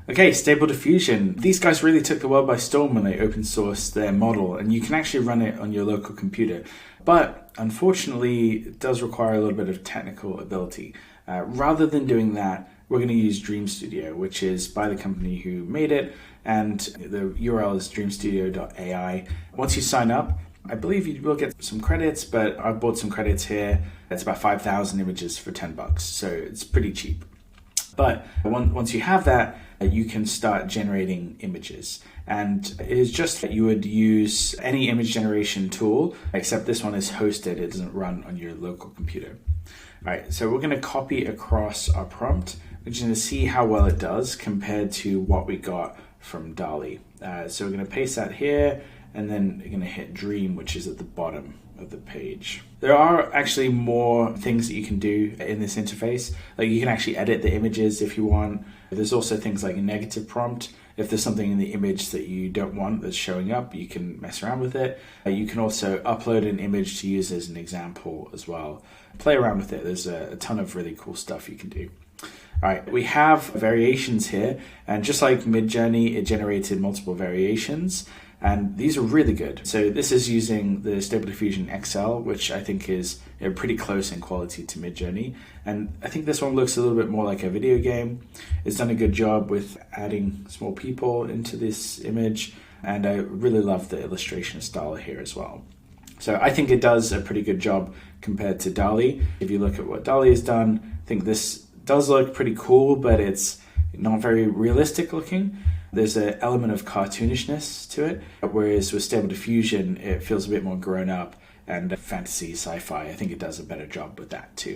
Okay, Stable Diffusion. These guys really took the world by storm when they open sourced their model, and you can actually run it on your local computer. But unfortunately, it does require a little bit of technical ability. Rather than doing that, we're going to use Dream Studio, which is by the company who made it, and the URL is dreamstudio.ai. Once you sign up, I believe you will get some credits, but I've bought some credits here. It's about 5,000 images for $10, so it's pretty cheap. But once you have that, you can start generating images. And it is just that you would use any image generation tool, except this one is hosted. It doesn't run on your local computer. All right, so we're going to copy across our prompt. We're just going to see how well it does compared to what we got from DALL-E. So we're going to paste that here, and then we're going to hit Dream, which is at the bottom of the page. There are actually more things that you can do in this interface. Like you can actually edit the images if you want. There's also things like a negative prompt. If there's something in the image that you don't want that's showing up, you can mess around with it. You can also upload an image to use as an example as well. Play around with it. There's a ton of really cool stuff you can do. All right, we have variations here, and just like Midjourney, it generated multiple variations. And these are really good. So this is using the Stable Diffusion XL, which I think is pretty close in quality to Midjourney. And I think this one looks a little bit more like a video game. It's done a good job with adding small people into this image. And I really love the illustration style here as well. So I think it does a pretty good job compared to DALL-E. If you look at what DALL-E has done, I think this does look pretty cool, but it's not very realistic looking. There's an element of cartoonishness to it, whereas with Stable Diffusion, it feels a bit more grown up and fantasy, sci-fi. I think it does a better job with that too.